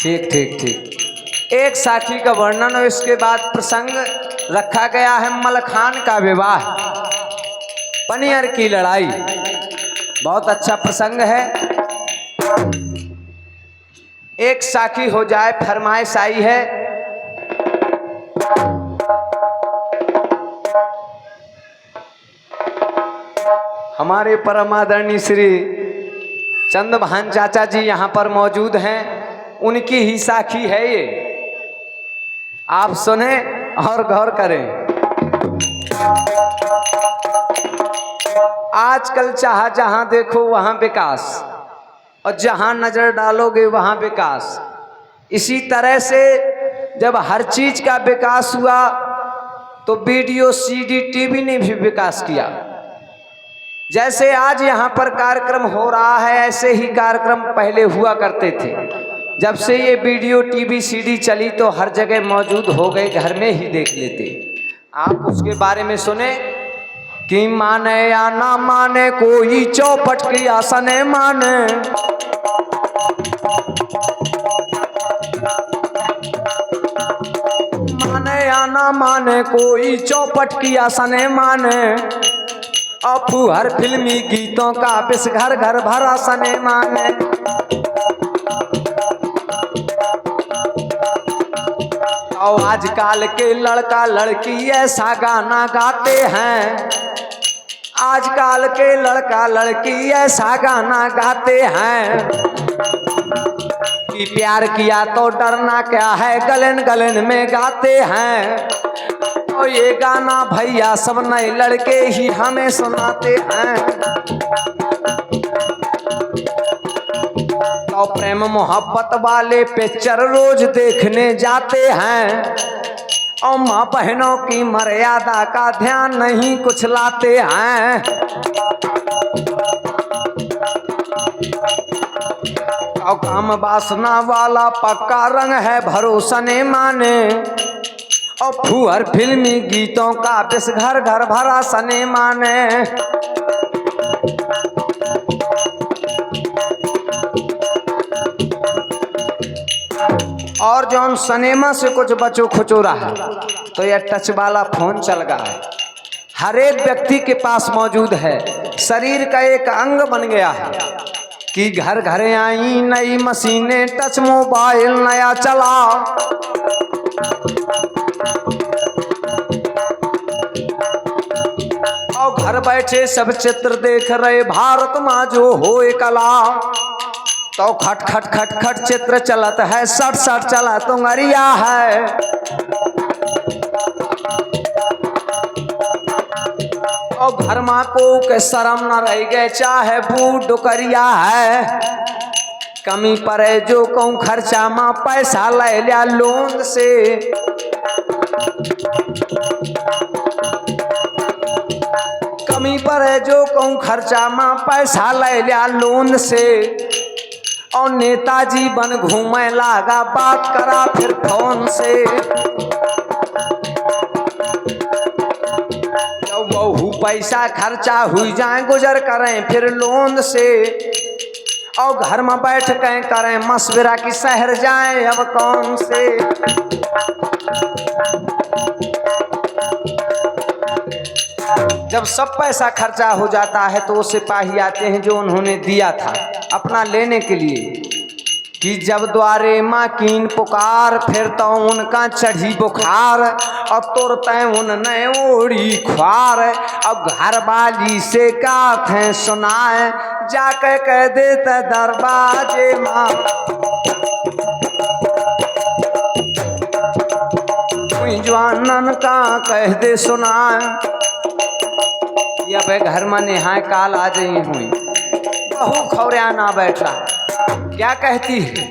ठीक ठीक ठीक। एक साखी का वर्णन और इसके बाद प्रसंग रखा गया है मलखान का विवाह, पनियर की लड़ाई। बहुत अच्छा प्रसंग है। एक साखी हो जाए फरमाइश आई है। हमारे परम आदरणीय श्री चंद्रभान चाचा जी यहाँ पर मौजूद हैं, उनकी ही साखी है ये। आप सुने और गौर करें। आजकल चाह जहां देखो वहां विकास, और जहां नजर डालोगे वहां विकास। इसी तरह से जब हर चीज का विकास हुआ तो वीडियो सीडी टीवी ने भी विकास किया। जैसे आज यहाँ पर कार्यक्रम हो रहा है, ऐसे ही कार्यक्रम पहले हुआ करते थे। जब से ये वीडियो टीवी सीडी चली तो हर जगह मौजूद हो गए, घर में ही देख लेते। आप उसके बारे में सुने कि माने या ना माने कोई चौपट की आसने माने, माने या ना माने कोई चौपट की आसने माने, अपू हर फिल्मी गीतों का बिस घर घर भरा सने माने। और आजकल के लड़का लड़की ऐसा गाना गाते हैं, आजकल के लड़का लड़की ऐसा गाना गाते हैं कि प्यार किया तो डरना क्या है, गलन गलन में गाते हैं। और ये गाना भैया सब नए लड़के ही हमें सुनाते हैं। तो प्रेम मोहब्बत वाले पिक्चर रोज देखने जाते हैं, और माँ बहनों की मर्यादा का ध्यान नहीं कुछ लाते हैं। और काम वासना वाला पक्का रंग है भरोसा ने माने, और फुहर फिल्मी गीतों का बिस घर घर भरा सने माने। और जौन सनेमा से कुछ बचो खुचो रहा है तो यह टच वाला फोन चल गया है, हर एक व्यक्ति के पास मौजूद है। शरीर का एक अंग बन गया है कि घर घर आई नई मशीनें, टच मोबाइल नया चला। और घर बैठे सब चित्र देख रहे भारत माँ जो होए कला। तो खट खट खट खट चित्र चलत है, सट सट चला तुंगरिया है। और घर माँ को के शर्म न रह गए, चाहे बूढ़ डुकरिया है। कमी पड़े जो कहूँ खर्चा माँ पैसा ले लिया लोन से। कमी पड़े जो कहूँ खर्चा माँ पैसा ले लिया लोन से। और नेताजी बन घूमे लागा, बात करा फिर फोन से। जब बहु पैसा खर्चा हुई जाए गुजर करें फिर लोन से। और घर में बैठ के करें मशवरा की शहर जाएं अब कौन से। जब सब पैसा खर्चा हो जाता है तो वो सिपाही आते हैं जो उन्होंने दिया था अपना लेने के लिए, कि जब द्वारे माँ कीन पुकार, फिर तो उनका चढ़ी बुखार। और तुरते उनने ओढ़ी ख्वार, अब घर वाली से का थे सुनाए, जाके कह देते दरवाजे माँ। जवानन का कह दे सुनाए, अब घर में नेहाय काल आ जाई हुई। बहु खौरिया ना बैठा, क्या कहती है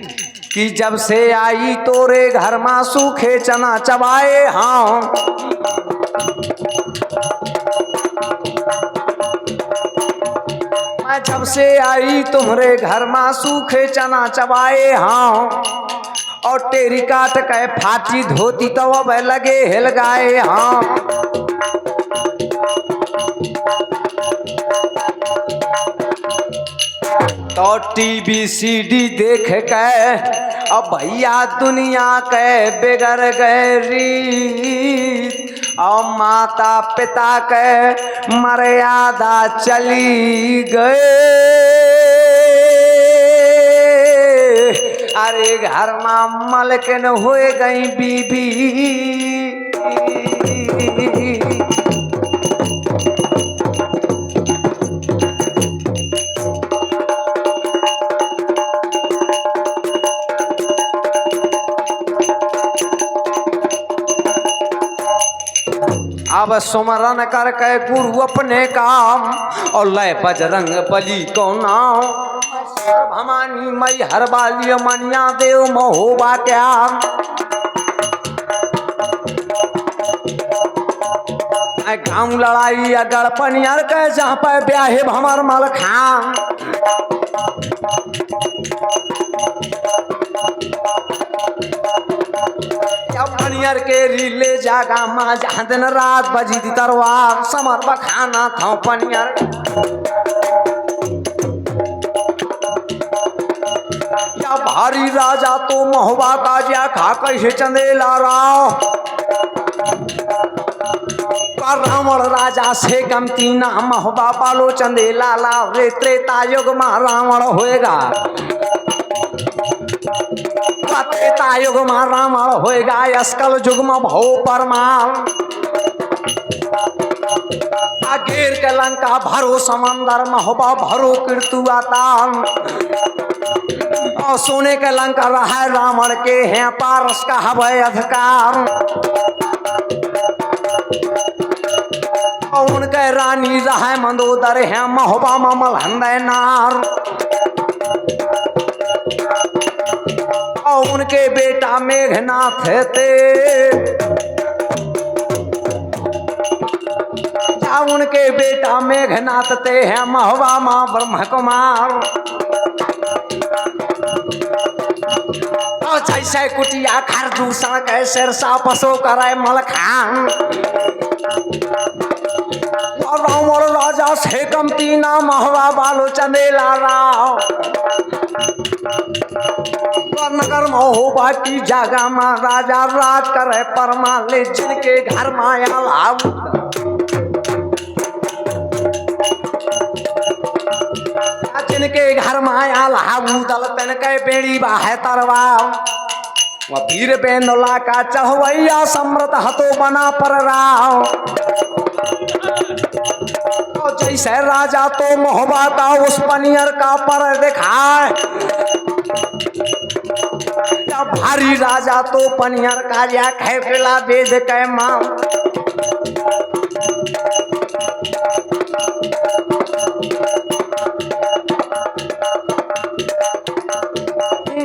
कि जब से आई तोरे घर में सूखे चना चबाए। हाँ मैं जब से आई तुम्हारे घर में सूखे चना चबाए। हाँ और टेरी काट के फाटी धोती तो अब लगे हिल गाए। हाँ तो टीवी सीडी देख के अब भैया दुनिया के बिगड़ गए रीत और माता पिता के मर्यादा चली गए। अरे घर में मलकिन हो गई बीबी। अब सुमरन करके गुरु अपने काम और लय बजरंग बली को नाम। भवानी मई हर बाली मनिया देव महोबा क्या। गाँव लड़ाई अगर पनियर के जहाँ पे ब्याहे भमर मल खान। पनियर के रिले जागा माँ जहाँ दिन रात बजी दी तरवार समर बखाना था पनियर। या भारी राजा तो महुआ का जा खा कैसे चंदेला राव। रावण राजा से गमती ना महुआ पालो चंदेला लाव रे। त्रेता युग में रावण होएगा। त्रेता युग में रावण होएगा। अस्कल युग में भो परमाल। घेर के लंका भरो समंदर महुआ भरो कीर्तुआतान। और सोने के लंका रहा रावण के हैं पारस का हवै अधिकार। और उनके रानी रहा मंदोदर है महुआ ममल हंदे नार। और उनके बेटा मेघनाथ थे। उनके बेटा मेघनाथ ते हैं महुआ माँ ब्रह्म कुमार। जैसे कुटिया खरदूषण के सिरसा पसो करे मलखान। रावण राजा से कमती ना महुआ बालो चंदेला राव। नगर महोबा की जगह में राजा राज करे परमा ले जिनके घर माया लाभ। जिनके घर माया लाभू दल तन के बेड़ी बाहे तरवार। वह वीर बेंदोला का चढ़वैया सम्रत हतो बना पर राव। जैसे राजा तो महुआ का उस पनियर का पर दिखाए। भारी राजा तो पनियर का या खेला वेद के मां।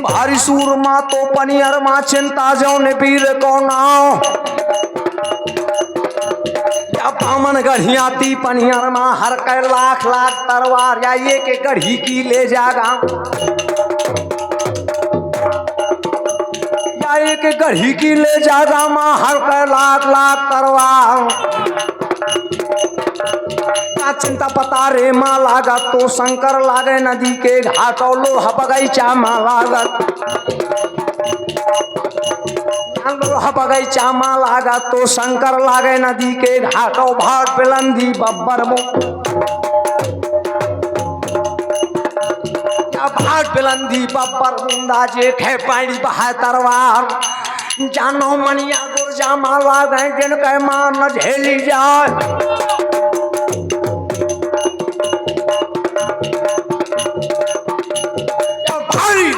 भारी सूर माँ तो पनियर माँ चिंता जो ने वीर को नाव। बामन गढ़िया ती पनियर माँ हर के लाख लाख तरवार या ये के गढ़ी की ले जागा। या एक गढ़ी की ले जागा माँ हर के लाख लाख तरवार। चिंता पता रे माँ लागत तो शंकर लागे नदी के घाट और लोहा बगीचा माँ लागत। लोहा बगीचा माँ लागत तो शंकर लागे नदी के घाट और भाट बिलंदी बब्बर मो। भाट बिलंदी बब्बर मुंदा जे खे पानी बहा तरवार। जानो मनिया गुर्जा माँ लागे जिनके माँ न झेली जाए।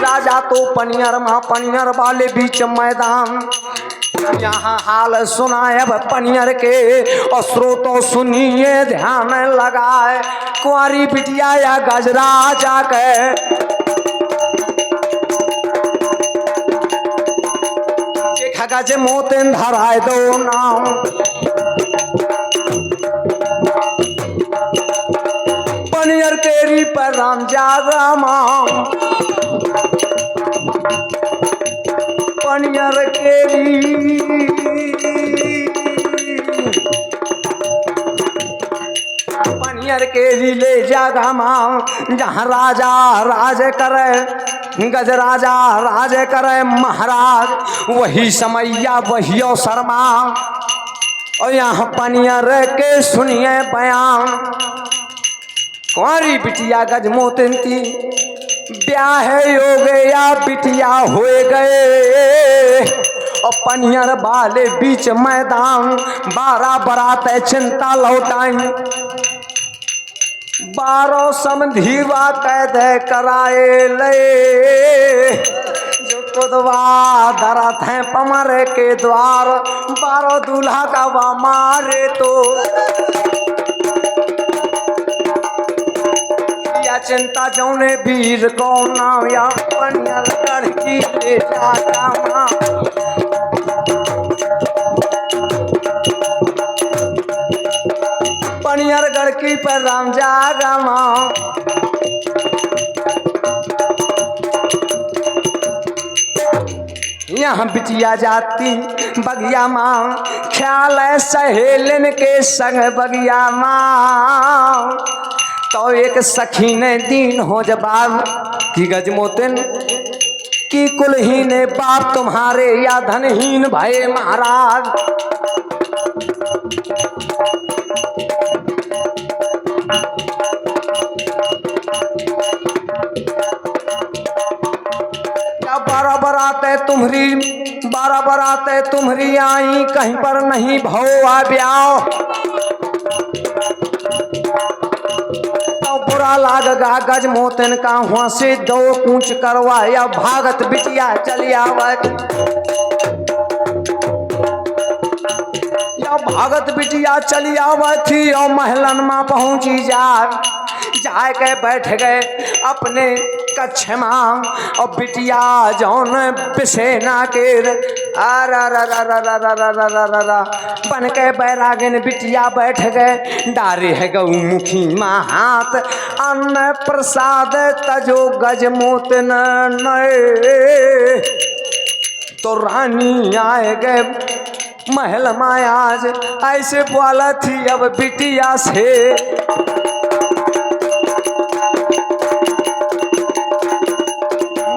राजा तो पनियर माँ पनियर वाले बीच मैदान। यहाँ हाल सुनाए पनियर के और स्रोतों सुनिए ध्यान लगाए। कुंवारी बिटिया या गजरा जाके देखा गज मोतिन धराए दो नाम। पनियर केरी पर राम जागा माँ। पनियर केरी पनियर केरी ले जागा माँ जहाँ राजा राज करे। गजराजा राज करे महाराज, वही समैया वही शर्मा। और यहाँ पनियर के सुनिए बयान, कौरी बिटिया गजमोतिन की ब्याह हो गया बिटिया हो गए। और पनियर वाले बीच मैदान 12 बरात चिंता लौटाई, 12 समधीवा कैद कराए ले। जो कुदवा दरत है पमर के द्वार, 12 दूल्हा का वा मारे तो। या चिंता जौने वीर को नाम, या पनियर लड़की ले जाता माँ। पनियर गड़की पर राम जागा माँ। यहाँ बिटिया जाती बगिया माँ, ख्याल है सहेलन के संग बगिया माँ। तो एक सखी ने दीन हो जवाब कि गजमोतिन की कुलहीन बाप तुम्हारे या धनहीन भये महाराज। क्या 12 बराते तुम्हारी 12 बराते तुम्हारी आई, कहीं पर नहीं भौवा ब्याह। तो बुरा लागगा गजमोतिन का, वहां से 2 कूच करवाया, भागत बिटिया चली आवत। या भागत बिटिया चली आवत थी और महलन में पहुंची जाए के बैठ गए अपने कच्छ मां। और बिटिया जौन पिसेना के बन के बैरागिन बिटिया बैठ गए। डारे है गौ मुखी माँ हाथ, अन्न प्रसाद तजो गजमोतिन नए। तो रानी आए गए महल मायाज, ऐसे बोला थी अब बिटिया से।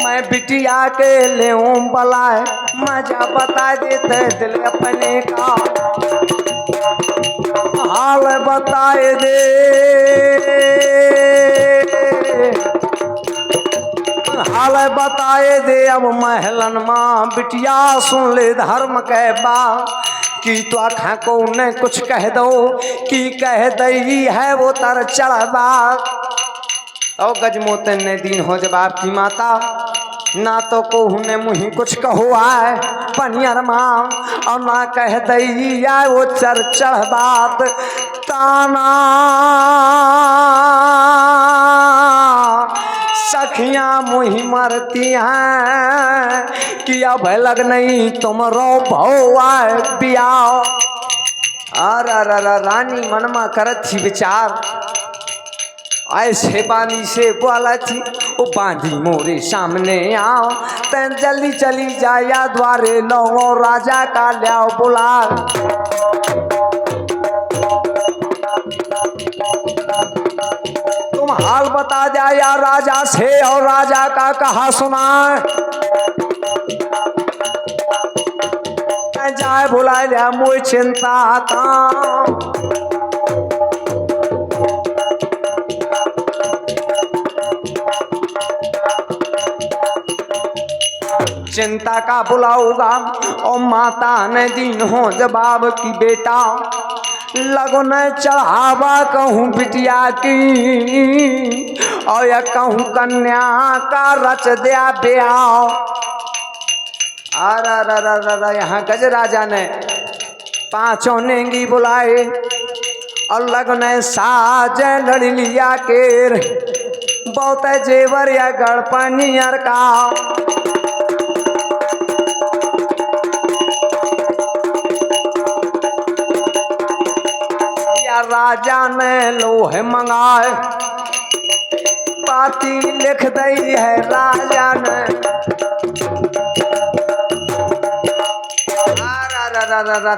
मैं बिटिया के ले बलाए, मजा बता देते दिल अपने का। हाल बताए दे, हाल बताए दे अब महलन माँ। बिटिया सुन ले धर्म के बा, कि तो आखा को न कुछ कह दो, कि कह दई है वो तर चढ़बा। और गजमोतिन ने दीन हो जवाब की माता, ना तो कोहुने मुही कुछ कहो आए पनियर माँ, और ना कह दई आए वो चर चढ़बात। ताना सखियां मुही मरती हैं, कि अब लग नहीं तुम रो भौ आए पियाओ। रानी मनमा करत थी विचार, ऐसे बानी से बोला थी ओ बांधी मोरे सामने आओ। तैन जल्दी चली जाया द्वारे लो, राजा का लियाओ बुला। तुम हाल बता जाया राजा से, और राजा का कहा सुना। जाए बुला लिया मोई चिंता था। चिंता का बुलाऊगा और माता ने दीन हो जवाब की बेटा लगो न चढ़ावा कहूँ बिटिया की, और या कहूँ कन्या का रच दिया ब्याह। यहाँ गजराजा ने 5 नेंगी बुलाए और लगने साज लड़ लिया केर, बहुत जेवर या गड़पनियर का। राजा ने लोहे मंगाए, पाती लिख दई है राजा ने।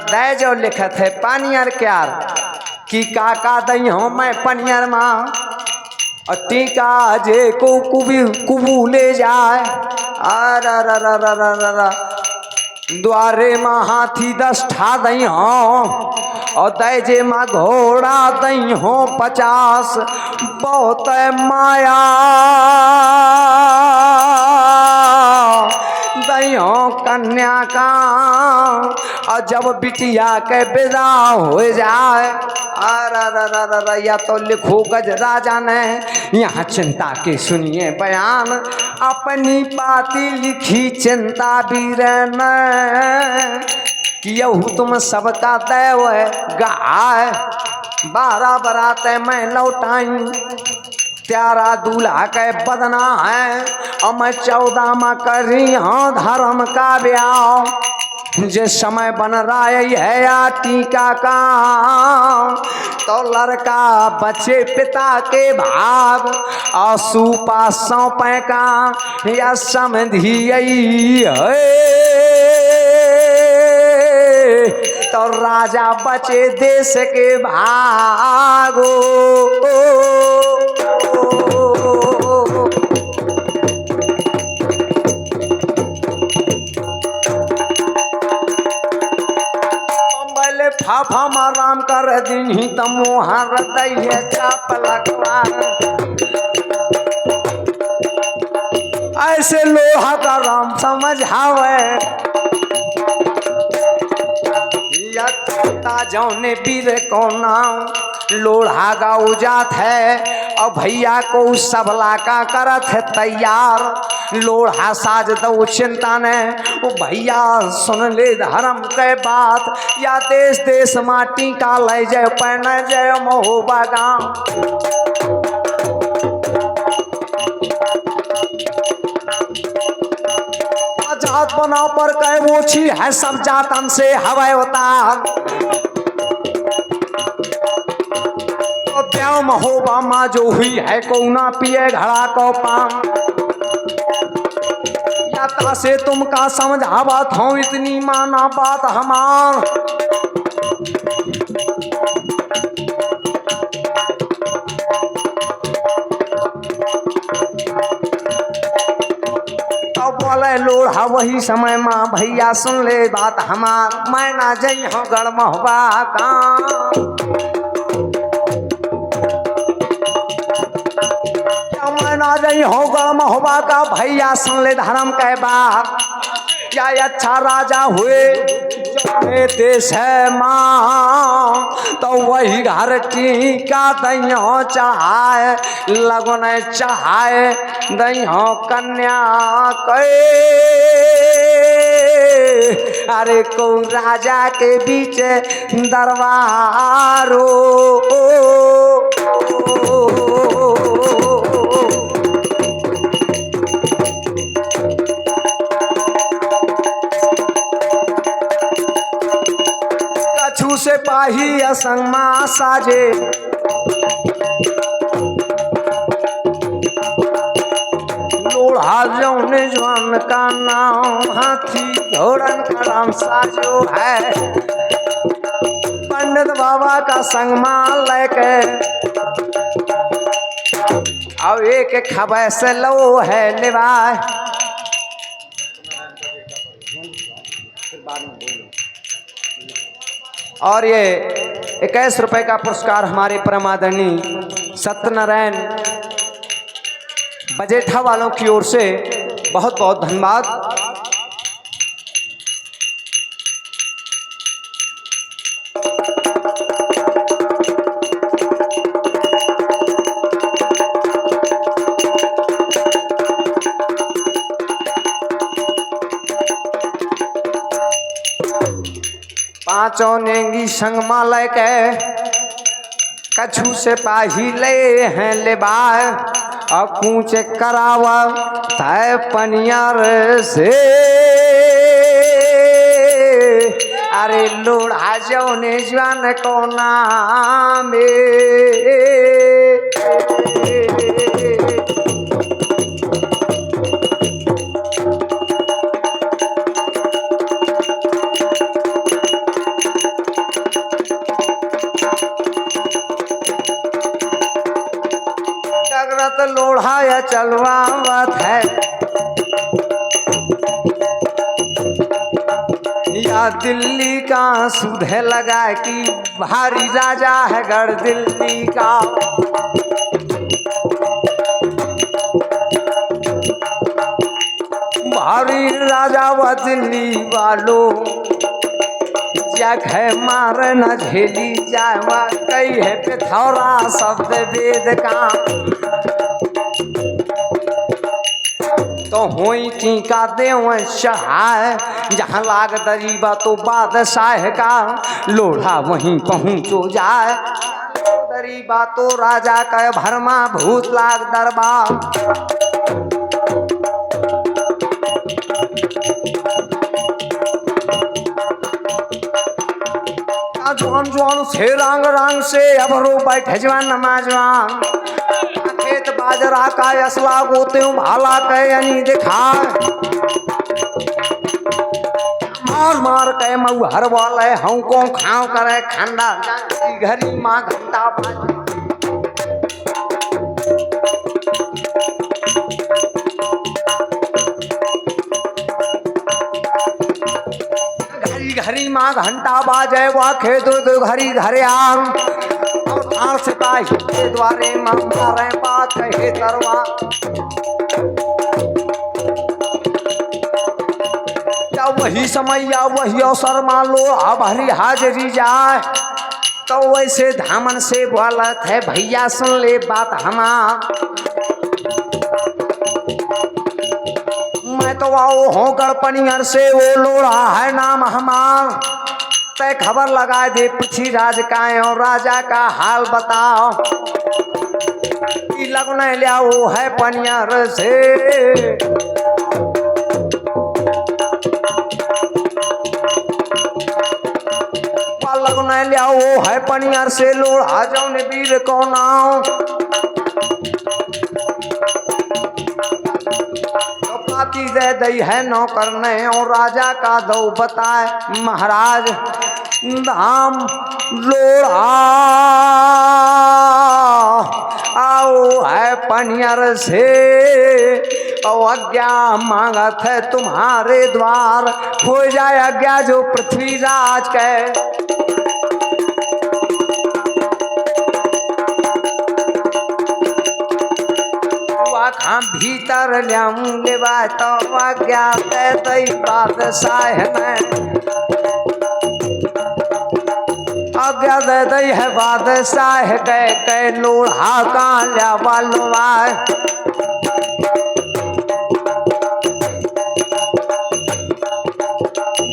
दे जो लिखत है पानियर क्यार, कि काका दई हूँ मैं पनियर माँ। और टीका जे को कुबूले जाए आ द्वारे माँ हाथी 10 ठा दई हो और दे जे माँ घोड़ा दई हो 50 बहुत माया दई हो कन्या का और जब बिटिया के विदा हो जाए या तो लिखो गज राजा ने यहाँ चिंता के सुनिए बयान अपनी बाती लिखी चिंता बीरन कि यहू तुम सबका दैव गाय 12 बराते मैं लौटाई त्यारा दूल्हा के बदना है और मैं 14 में करी हाँ धर्म का ब्याह जिस समय बन रहा है या टीका का तो लड़का बच्चे पिता के भाग और सूपा सौंपे का या समझी है तो राजा बचे देश के भागो फाफा राम कर दिन ही तमोहर दैया चाप लगवा ऐसे लोहा का राम समझावे जौने वीर को नाम लोढ़ा का उजात है और भैया को सबला का करत है तैयार लोढ़ा साज दो चिंता ने वो भैया सुन ले धर्म के बात या देश देश माटी का ले जय पैन जय मोह बगाम जात बनाओ पर कहे वो छी है सब जातन से हवा होता प्याम महोबा माँ जो हुई है को ना पिए घड़ा को पाम या से तुम का समझावत हूँ इतनी माना बात हमार बोले लोढ़ा वही समय माँ भैया सुन ले बात हमार मैं ना जई हूँ गढ़ महुआ का मैं ना जई हूँ गढ़ महुआ का भैया सुन ले धर्म के बात क्या अच्छा राजा हुए देश है माँ तो वही घर की का दइयो चाहे लगन चाहे दइयो कन्या के अरे को राजा के बीच दरबारो से पाही असंगमा साजे लोढ़ा जौन जवान का नाम हाथी घोड़न का नाम साजो है पंडित बाबा का संगमा लेके अब एक खबर से लो है निभाए और ये 21 रुपए का पुरस्कार हमारे परम आदरणीय सत्यनारायण बजेठा वालों की ओर से बहुत बहुत धन्यवाद। पांचों नेंगी संगमा लेके कछु से पाही ले हैं ले बाय और पूछ करावा तय पनियर से अरे लोढ़ा जौने जवान को नाम करत लोढ़ा या चलवावत है, या दिल्ली का सुधे लगा कि भारी राजा है गढ़ दिल्ली का। भारी राजा व दिल्ली वालों, जगह मार न झेली जाए, कई है पिथौरा शब्द वेद का। तो होई टीका देव चढ़ाए, जहाँ लाग दरीबा तो बादशाह का, लोढ़ा वहीं पहुँचो जाए, दरीबा तो राजा का भरमा भूत लाग दरबार। जवान जवान से रंग रंग से अबरो बैठे जवान नमाजवान, खेत बाजरा का असला गोते भाला कहीं दिखा, मार मार के मऊ हर वाले हम को खाओ करे खंडा, घरी माँ घंटा घरी माँ घंटा बाजे, वा खेत घरी घरे आम, और सिपाही के द्वारे मारे बात कहे तरवा। जब वही समय या वही अवसर मान लो अब हरी हाजरी जाए, तो वैसे धामन से बोलत है भैया सुन ले बात हमार, मैं तो आओ हो गढ़पनियर से वो लोढ़ा है नाम हमार, तय खबर लगा दे पृथ्वी राज का और राजा का हाल बताओ, लगने लिया वो है पनियर से। लगने लिया वो है पनियर से, लोढ़ा जौन वीर को नाम, पाती दे दई है नौकर ने और राजा का दो बताए महाराज, धाम लोढ़ा आओ है पनियर से, आज्ञा मांगत है तुम्हारे द्वार, हो जाए आज्ञा जो पृथ्वीराज के। हम भीतर ले बात तो आज्ञा तई बादशाह में, आज्ञा दे दई है बादशाह के लोढ़ा का लिया बलवा।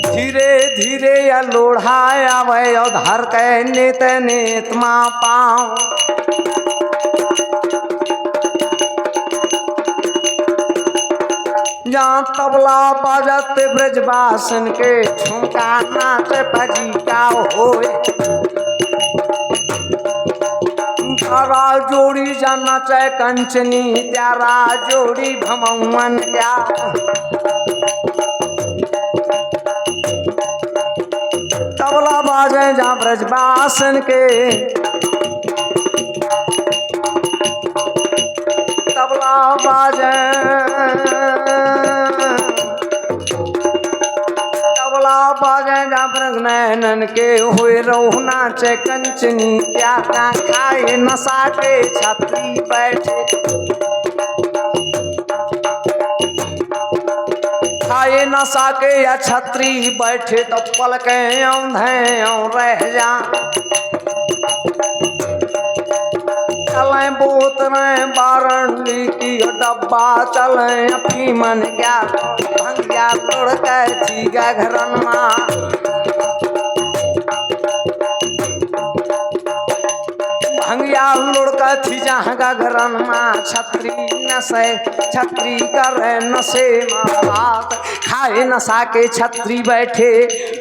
धीरे धीरे या लोढ़ा आवे और धर के नेत नेत माँ पाँव, जहाँ तबला बजत ब्रजवासन के, ठुमका नाच भजी का होए, तारा जोड़ी जाना चाहे कंचनी, त्यारा जोड़ी भमवन क्या, तबला बाजे जहाँ ब्रजवासन के, तबला बाजे नैनन के हुए रोहना चे कंचनी, क्या ना खाए नशा के छात्री बैठे, खाए नशा के या छत्री बैठे, तो पल के औंधे रह जा, चलें बोतलें बारंडी की डब्बा, चलें अफीमन क्या भंगिया तोड़ के थी घरन माँ, भंगिया लुड़का थी जहाँ का घरन माँ, छत्री नशे छत्री करे नशे माँ बात, खाए नशा के छत्री बैठे,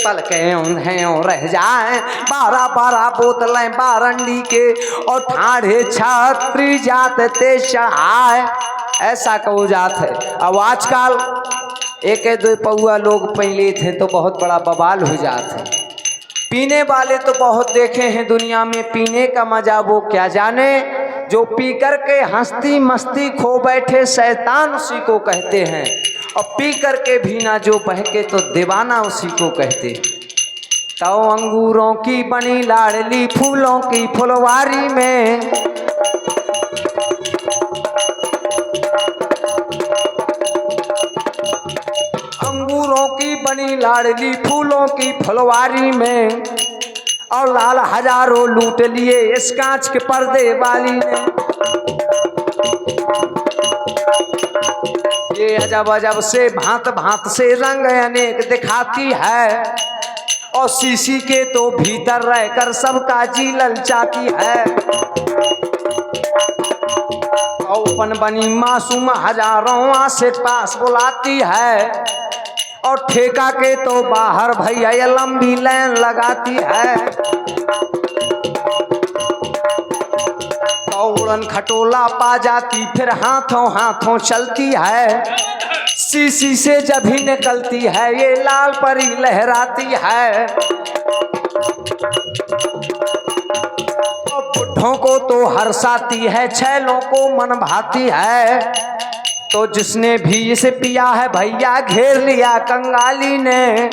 पल के उन्हें रह जाए, 12-12 बोतलें बारंडी के, और ठाढ़े छत्री जात ते चढ़ाए, ऐसा कहो जात है। अब आजकल एक दो पौआ लोग पहले थे तो बहुत बड़ा बवाल हो जाता है, पीने वाले तो बहुत देखे हैं दुनिया में, पीने का मजा वो क्या जाने, जो पी करके हंसती मस्ती खो बैठे शैतान उसी को कहते हैं, और पी करके भी ना जो बहके तो दीवाना उसी को कहते। तो अंगूरों की बनी लाडली फूलों की फुलवारी में, अंगूरों की बनी लाडली फूलों की फुलवारी में, और लाल हजारों लूट लिए इस कांच के पर्दे वाली ने। ये अजब अजब से भांत भांत से रंग अनेक दिखाती है, और शीशी के तो भीतर रहकर सबका जी ललचाती है। औपन बनी मासूम हजारों से पास बुलाती है, और ठेका के तो बाहर भैया लंबी लाइन लगाती है। उड़न खटोला पा जाती फिर हाथों हाथों चलती है, शीशी से जब ही निकलती है ये लाल परी लहराती है। बुढ़ों को तो हर्षाती है, छैलों को मन भाती है। तो जिसने भी इसे पिया है भैया घेर लिया कंगाली ने,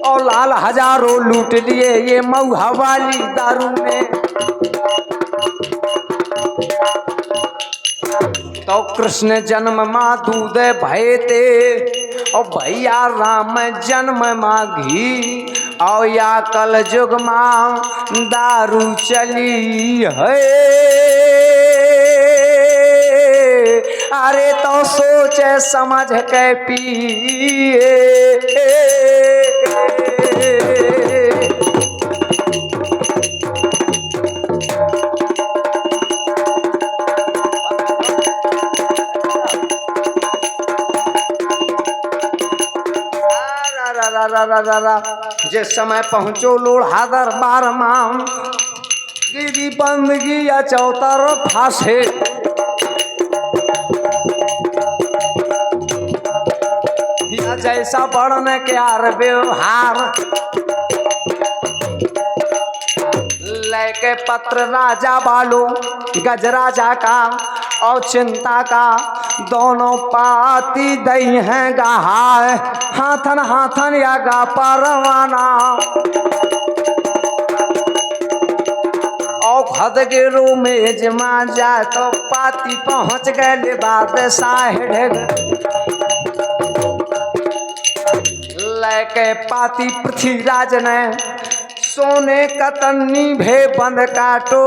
और लाल हजारों लूट लिए ये मऊहा वाली दारू ने। तो कृष्ण जन्म माँ दूध भयते, और भैया राम जन्म माँ घी, और या कल जुग माँ दारू चली है। अरे तो सोच समझ के पिए। जिस समय पहुँचो लोढ़ा दरबार माम, गिरी बंदगी या चौतर फांसे। जैसा वर्णन क्यार व्यवहार, लेके पत्र राजा बालू गजराजा का, और चिंता का दोनों पाती दई हैं गहाय, हाथन हाथन या गा परवाना। और खद गिरू में जमा जाए तो पाती पहुँच गए बादशाह लेके पाती पृथ्वीराज ने, सोने कतन्नी भे बंद काटो,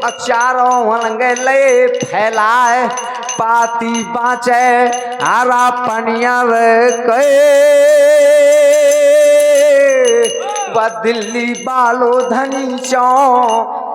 चारों गले फैलाए पाती बाँचे हरा पनिया के। व दिल्ली बालो धनी चौहान।